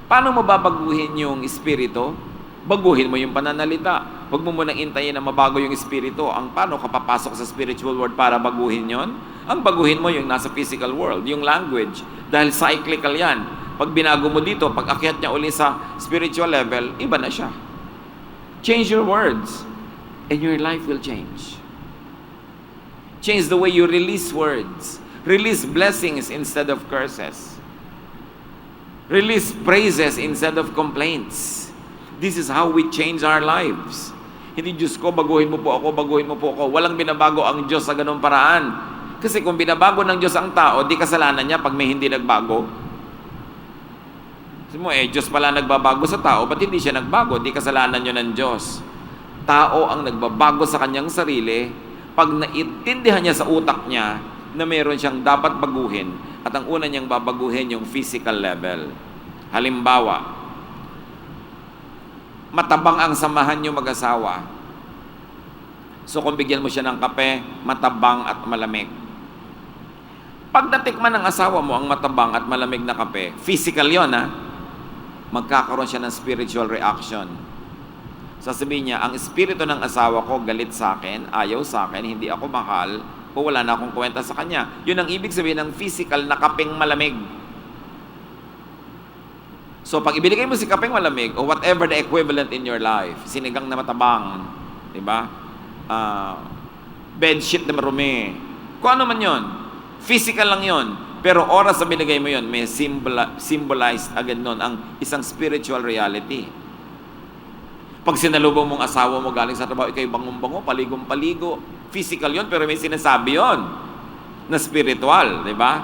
Paano mo babaguhin yung espiritu? Baguhin mo yung pananalita. Huwag mo munang intayin na mabago yung espiritu. Ang paano ka papasok sa spiritual world para baguhin yon? Ang baguhin mo yung nasa physical world, yung language. Dahil cyclical yan. Pag binago mo dito, pag akyat niya uli sa spiritual level, iba na siya. Change your words, and your life will change. Change the way you release words. Release blessings instead of curses. Release praises instead of complaints. This is how we change our lives. Hindi, Diyos ko, baguhin mo po ako, baguhin mo po ako. Walang binabago ang Diyos sa ganung paraan. Kasi kung binabago ng Diyos ang tao, di kasalanan niya pag may hindi nagbago. Kasi mo, Diyos pala nagbabago sa tao, ba't hindi siya nagbago? Di kasalanan niyo ng Diyos. Tao ang nagbabago sa kanyang sarili pag naiintindihan niya sa utak niya na mayroon siyang dapat baguhin at ang una niyang babaguhin yung physical level. Halimbawa, matabang ang samahan niyo mag-asawa. So kung bigyan mo siya ng kape, matabang at malamig. Pag natikman ng asawa mo ang matabang at malamig na kape, physical yon magkakaroon siya ng spiritual reaction. Sasabihin niya, ang espiritu ng asawa ko galit sa akin, ayaw sa akin, hindi ako mahal, o wala na akong kwenta sa kanya. Yun ang ibig sabihin ng physical na kapeng malamig. So, pag ibigay mo si kapeng malamig, o whatever the equivalent in your life, sinigang na matabang, di ba? Bedsheet na marumi, kung ano man yun, physical lang yun. Pero oras sa binigay mo yun, may symbolized agad nun ang isang spiritual reality. Pag sinalubong mong asawa mo galing sa trabaho, ikay bangong-bango, paligong-paligo. Physical yon, pero may sinasabi yon na spiritual, di ba?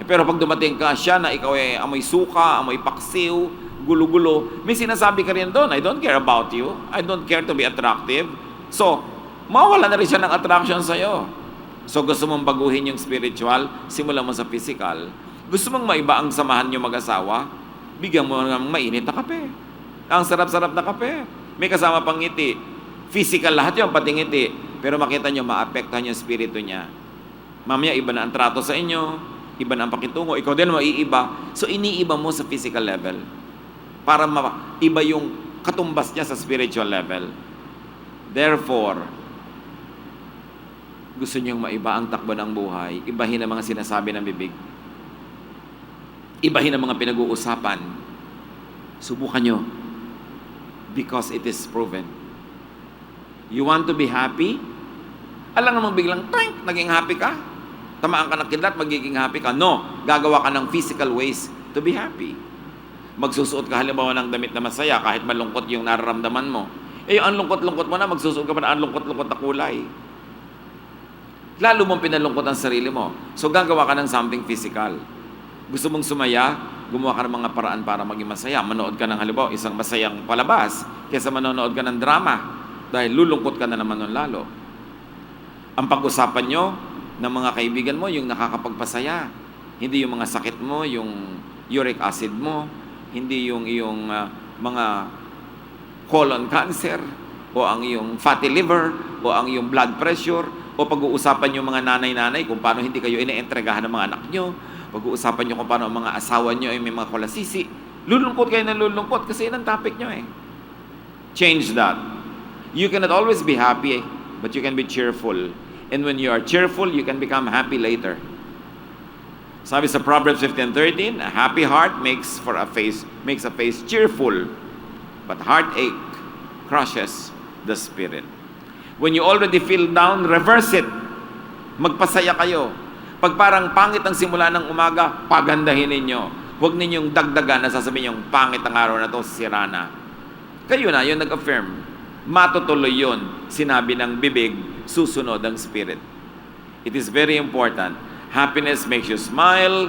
Pero pag dumating ka, siya na ikaw ay amoy suka, amoy paksiw, gulo-gulo, may sinasabi ka rin doon, I don't care about you, I don't care to be attractive. So, mawala na rin siya ng attraction sa'yo. So, gusto mong baguhin yung spiritual, simulan mo sa physical. Gusto mong maiba ang samahan nyo mag-asawa, bigyan mo ng mainit na kape. Ang sarap-sarap na kape. May kasama pang ngiti. Physical lahat yun, pati ngiti. Pero makita nyo, maapektuhan yung spirito niya. Mamaya, iba na ang trato sa inyo, iba na ang pakitungo, ikaw din maiiba. So, iniiba mo sa physical level para iba yung katumbas niya sa spiritual level. Therefore, gusto niyong maiba ang takbo ng buhay, ibahin ang mga sinasabi ng bibig. Ibahin ang mga pinag-uusapan. Subukan nyo. Because it is proven. You want to be happy? Alam namang biglang, tank, naging happy ka? Tamaan ka ng kidlat, magiging happy ka? No. Gagawa ka ng physical ways to be happy. Magsusuot ka halimbawa ng damit na masaya kahit malungkot yung nararamdaman mo. Ang lungkot-lungkot mo na, magsusuot ka pa na ang lungkot-lungkot na kulay. Lalo mong pinalungkot ang sarili mo. So gagawa ka ng something physical. Gusto mong sumaya, gumawa ka ng mga paraan para maging masaya. Manood ka ng halimbawa, isang masayang palabas, kaysa manonood ka ng drama, dahil lulungkot ka na naman nun lalo. Ang pag-usapan nyo ng mga kaibigan mo, yung nakakapagpasaya. Hindi yung mga sakit mo, yung uric acid mo, hindi yung iyong mga colon cancer, o ang iyong fatty liver, o ang iyong blood pressure, o pag-uusapan yung mga nanay-nanay kung paano hindi kayo ine-entregahan ng mga anak nyo, pag-uusapan nyo kung paano ang mga asawa nyo ay may mga kolasisi. Lulungkot kayo na lulungkot kasi yun ang topic nyo eh. Change that. You cannot always be happy, but you can be cheerful. And when you are cheerful, you can become happy later. Sabi sa Proverbs 15:13, a happy heart makes a face cheerful, but heartache crushes the spirit. When you already feel down, reverse it. Magpasaya kayo. Pag parang pangit ang simula ng umaga, pagandahin ninyo. Huwag ninyong dagdagan na sasabihin yung pangit ang araw na to, sira na. Kayo na, yun nag-affirm. Matutuloy yun. Sinabi ng bibig, susunod ang spirit. It is very important. Happiness makes you smile.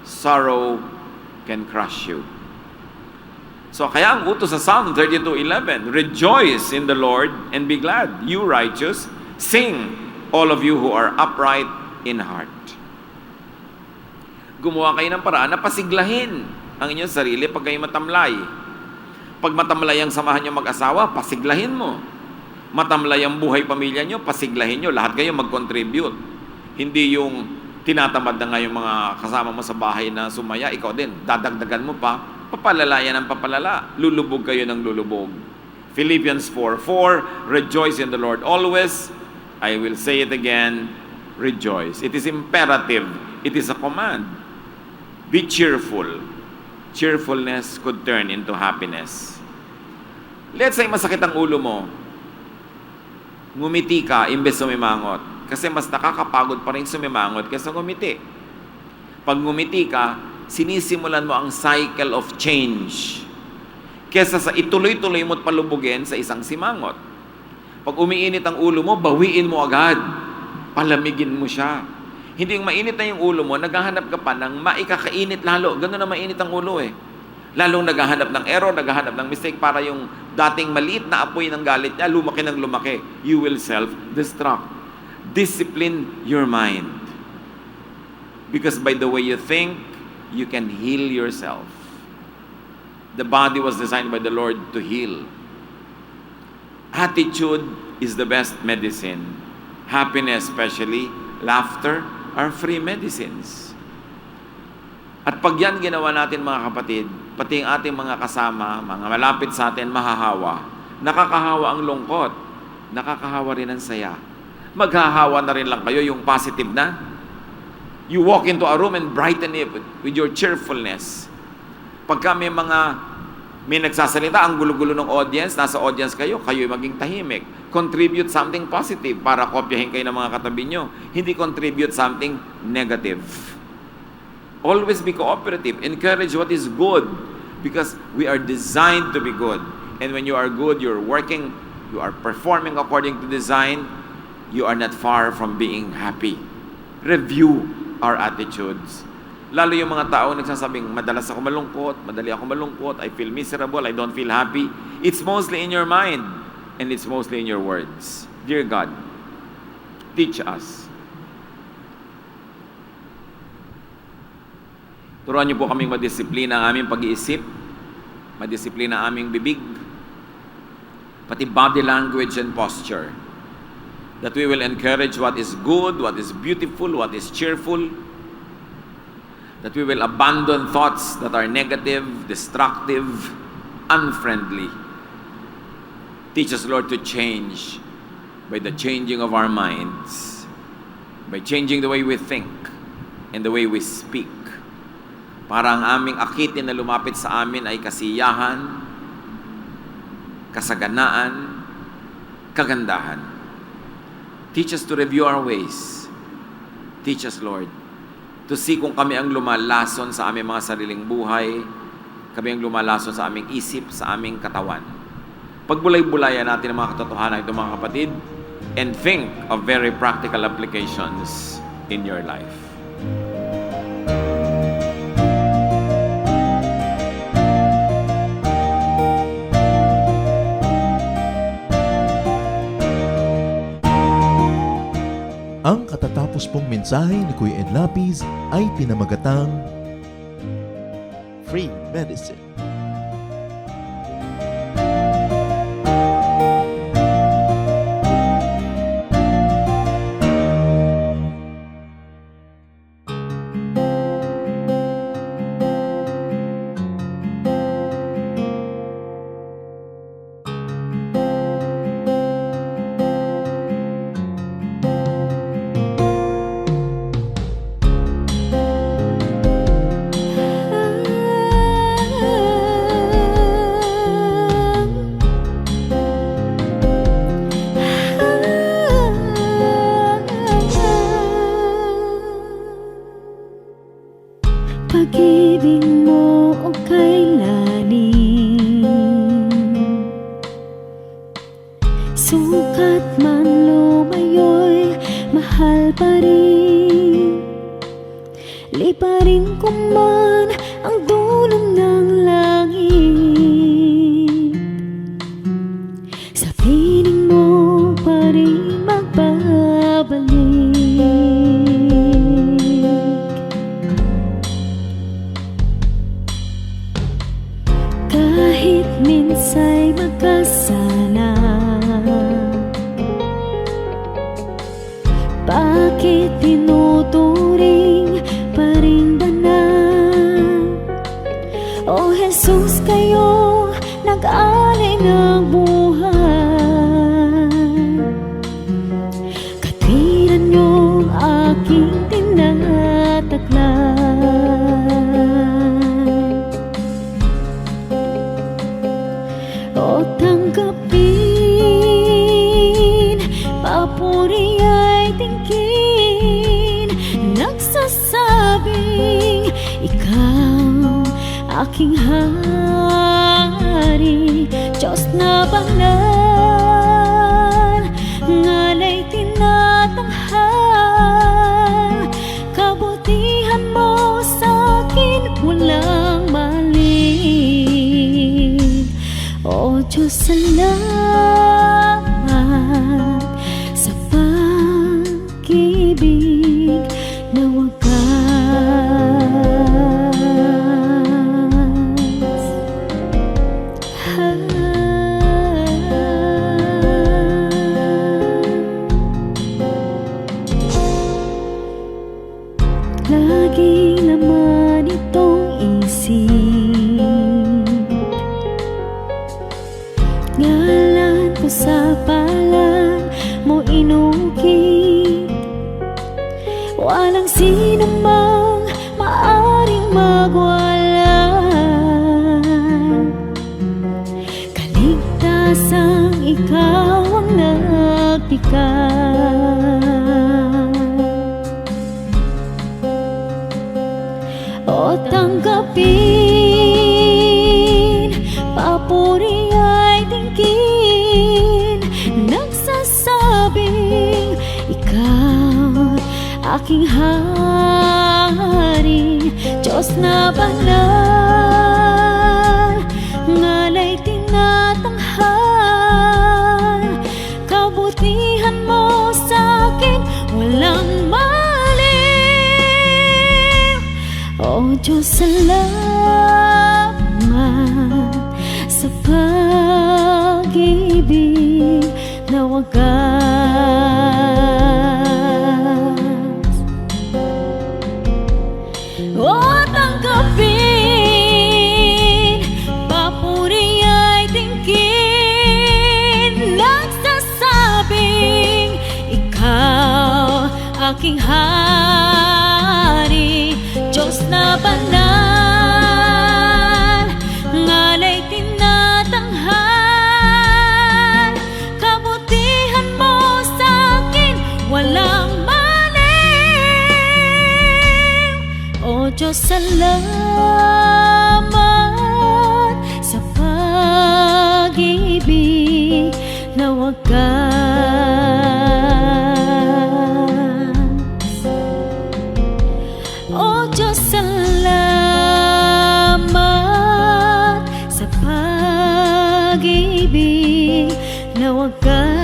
Sorrow can crush you. So kaya ang utos sa Psalm 32:11, rejoice in the Lord and be glad. You righteous, sing, all of you who are upright in heart. Gumawa kayo ng paraan na pasiglahin ang inyong sarili pag kayo matamlay. Pag matamlay ang samahan nyo mag-asawa, pasiglahin mo. Matamlay ang buhay pamilya nyo, pasiglahin nyo. Lahat kayo mag-contribute. Hindi yung tinatamad na nga yung mga kasama mo sa bahay na sumaya, ikaw din, dadagdagan mo pa, papalalayan ang papalala. Lulubog kayo ng lulubog. Philippians 4:4, rejoice in the Lord always. I will say it again, rejoice. It is imperative. It is a command. Be cheerful. Cheerfulness could turn into happiness. Let's say masakit ang ulo mo. Ngumiti ka imbes sumimangot. Kasi mas nakakapagod pa rin sumimangot kaysa ngumiti. Pag ngumiti ka, sinisimulan mo ang cycle of change. Kesa sa ituloy-tuloy mo't palubugin sa isang simangot. Pag umiinit ang ulo mo, bawiin mo agad. Palamigin mo siya. Hindi yung mainit na yung ulo mo, naghahanap ka pa ng maikakainit lalo. Ganun na mainit ang ulo eh. Lalong naghahanap ng error, naghahanap ng mistake para yung dating maliit na apoy ng galit niya, lumaki ng lumaki. You will self-destruct. Discipline your mind. Because by the way you think, you can heal yourself. The body was designed by the Lord to heal. Attitude is the best medicine. Happiness especially, laughter, are free medicines. At pag yan ginawa natin mga kapatid, pati ang ating mga kasama, mga malapit sa atin, mahahawa. Nakakahawa ang lungkot. Nakakahawa rin ang saya. Maghahawa na rin lang kayo yung positive na. You walk into a room and brighten it with your cheerfulness. Pagka may nagsasalita, ang gulo-gulo ng audience, nasa audience kayo, kayo'y maging tahimik. Contribute something positive para kopyahin kayo ng mga katabi nyo. Hindi contribute something negative. Always be cooperative. Encourage what is good because we are designed to be good. And when you are good, you're working, you are performing according to design, you are not far from being happy. Review our attitudes. Lalo yung mga tao nagsasabing, madalas ako malungkot, madali ako malungkot, I feel miserable, I don't feel happy. It's mostly in your mind, and it's mostly in your words. Dear God, teach us. Turuan niyo po kaming madisiplina ang aming pag-iisip, madisiplina ang aming bibig, pati body language and posture. That we will encourage what is good, what is beautiful, what is cheerful. That we will abandon thoughts that are negative, destructive, unfriendly. Teach us, Lord, to change by the changing of our minds. Teach us, Lord, to be cheerful. Teach us, Lord, to be happy. Teach us, Lord, to be by changing the way we think and the way we speak. Para ang aming akitin na lumapit sa amin ay kasiyahan, kasaganaan, kagandahan. Teach us to review our ways. Teach us, Lord, to see kung kami ang lumalason sa aming mga sariling buhay, kami ang lumalason sa aming isip, sa aming katawan. Pagbulay-bulayan natin ang mga katotohanan ito, mga kapatid, and think of very practical applications in your life. Ang katatapos pong mensahe ni Kuya Ed Lapis ay pinamagatang Free Medicine. Pag-ibig mo o kailanin, sukat man lumayo'y mahal pa rin. Liparin ko man ang dulong ng langit, sa piling mo pa rin magbabalik. Kahit minsa'y magkasala, bakit tinuturing pa rin ba na? O Jesus, kayo nag-alay ng buhay, katwiran niyong aking tinataglay. O tanggapin, papuri ay tingin, nagsasabing ikaw aking hari, Diyos na banal, ngalay tinatanghal, kabutihan mo sa'kin walang mali. O Diyos, salamat sa pag-ibig na wagas. Laging laman itong isip, ngalan ko sa palad mo inukit. Walang sino mang maaring magwala, kaligtasang ikaw ang nagtikay. O tanggapin, papuri ay tingin, nagsasabing ikaw aking hari, Diyos na banal, ngalay tinatanghal, kabutihan mo sa'kin walang mali. O Diyos, salamat sa pag-ibig na wagas. O tanggapin, papuri ay tingin, nagsasabing ikaw aking hari, Diyos na banal, ngana'y tinatanghal. Kabutihan mo sa'kin walang maliw. O Diyos, salamat sa pag-ibig na wagas. O Diyos, salamat sa pag-ibig na wagas.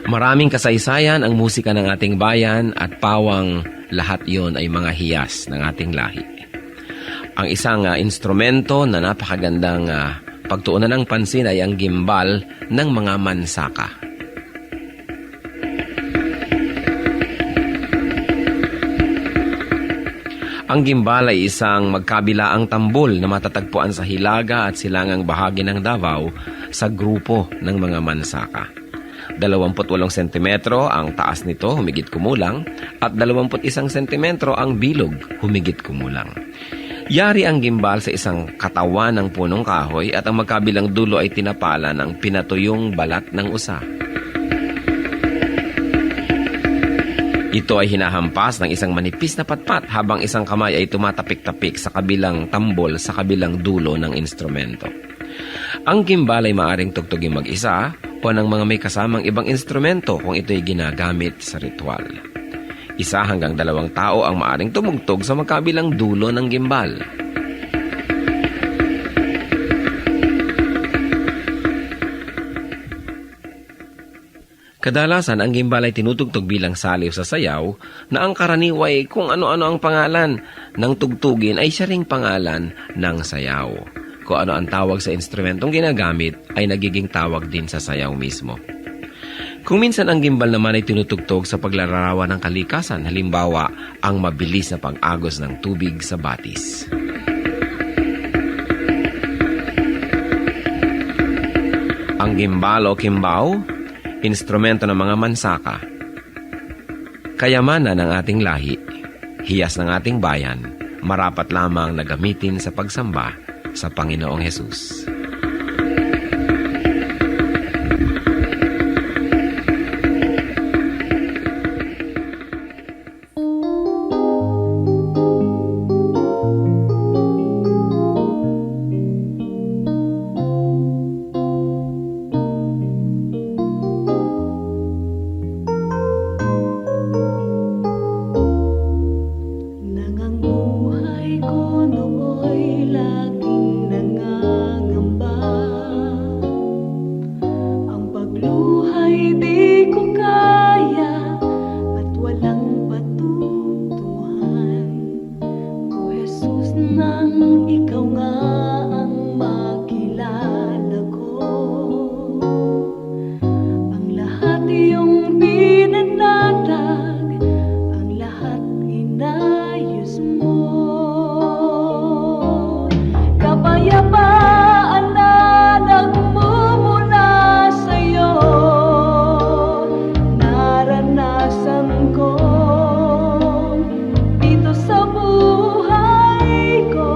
Maraming kasaysayan ang musika ng ating bayan at pawang lahat yon ay mga hiyas ng ating lahi. Ang isang instrumento na napakagandang pagtuunan ng pansin ay ang gimbal ng mga mansaka. Ang gimbal ay isang magkabilaang tambol na matatagpuan sa hilaga at silangang bahagi ng Davao sa grupo ng mga mansaka. 28 sentimetro ang taas nito, humigit kumulang, at 21 sentimetro ang bilog, humigit kumulang. Yari ang gimbal sa isang katawan ng punong kahoy at ang magkabilang dulo ay tinapala ng pinatuyong balat ng usa. Ito ay hinahampas ng isang manipis na patpat habang isang kamay ay tumatapik-tapik sa kabilang tambol sa kabilang dulo ng instrumento. Ang gimbal ay maaring tugtugin mag-isa o ng mga may kasamang ibang instrumento kung ito'y ginagamit sa ritual. 1 hanggang 2 tao ang maaring tumugtog sa magkabilang dulo ng gimbal. Kadalasan, ang gimbal ay tinutugtog bilang saliw sa sayaw na ang karaniway kung ano-ano ang pangalan ng tugtugin ay siya ring pangalan ng sayaw. Kung ano ang tawag sa instrumentong ginagamit ay nagiging tawag din sa sayaw mismo. Kung minsan ang gimbal naman ay tinutugtog sa paglalarawan ng kalikasan, halimbawa ang mabilis na pag-agos ng tubig sa batis. Ang gimbal o kimbao, instrumento ng mga mansaka. Kayamanan ng ating lahi, hiyas ng ating bayan, marapat lamang na gamitin sa pagsamba sa Panginoong Hesus. Buhay ko nooy laging nangangamba. Ang pagluhay di ko kaya at walang patutuhan. O Jesus, nang ikaw nga ang makilala ko, ang lahat iyong pinanatag, ang lahat inayos mo. Kapayapaan na nagmumula sa'yo, naranasan ko dito sa buhay ko.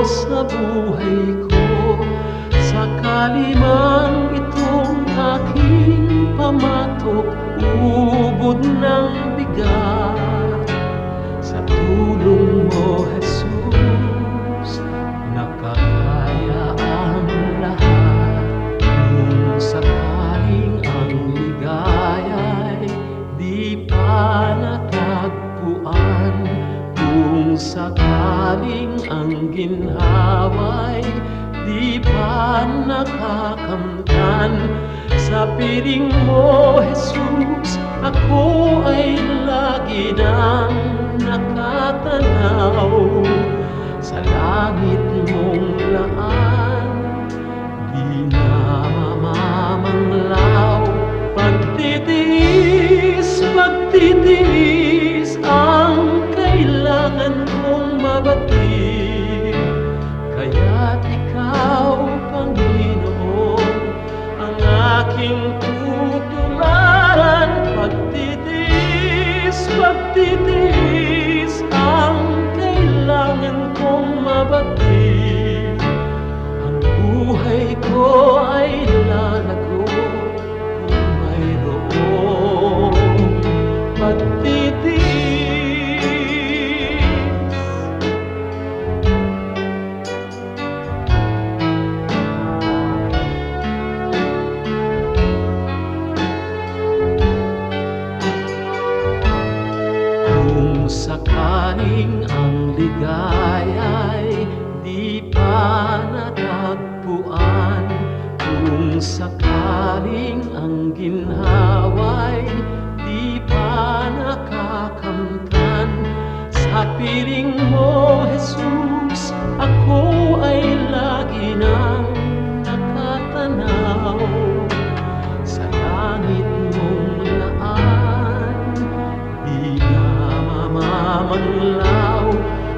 sa buhay ko. Sakali man itong aking pamatok, ubod ng bigat. Sa tulong mo, Jesus, nakakaya ang lahat. Kung sakaling ang ligaya'y di pa natagpuan, kung sakaling ang ginhawa'y di pa nakakamtan, sa piling mo, Jesus, ako ay lagi nang nakatanaw. Sa langit mong laan, di na mamamanglaw. Pagtitiis, pagtitiis ang kailangan kong mabatid. Kaya't ikaw, Panginoon, ang aking tutularan. Pagtitiis, pagtitiis ang kailangan kong mabatid. Ang buhay ko ay lalago kung mayroong pagtitiis. Kung sakaling ang ligaya'y di pa natagpuan, kung sakaling ang ginhawa'y di pa nakakamtan, sa piling mo, Jesus, ako ay lagi nang nakatanaw. Sa langit mong laan, di na mamamanglaw.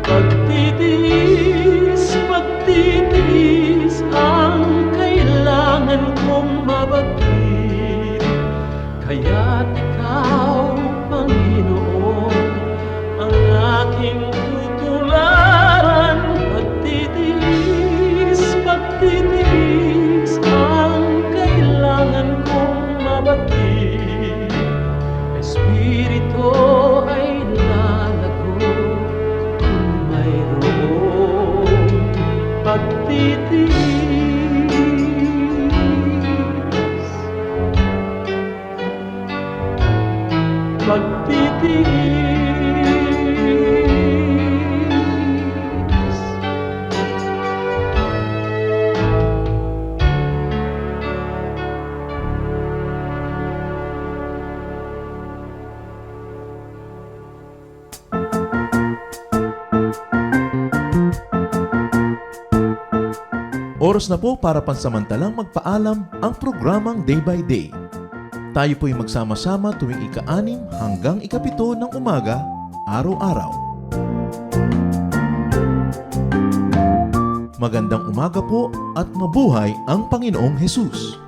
Pagtitiis, pagtitiis ang kailangan kong mabatid. Kaya't ikaw, Panginoon, ang aking tutularan. Pagtitiis, pagtitiis ang kailangan kong mabatid. Espiritu ay lalago kung mayroong pagtitiis. Pagtitiis. Oras na po para pansamantalang magpaalam ang programang Day by Day. Tayo po'y magsama-sama tuwing ika-6 hanggang ika-7 ng umaga, araw-araw. Magandang umaga po at mabuhay ang Panginoong Hesus!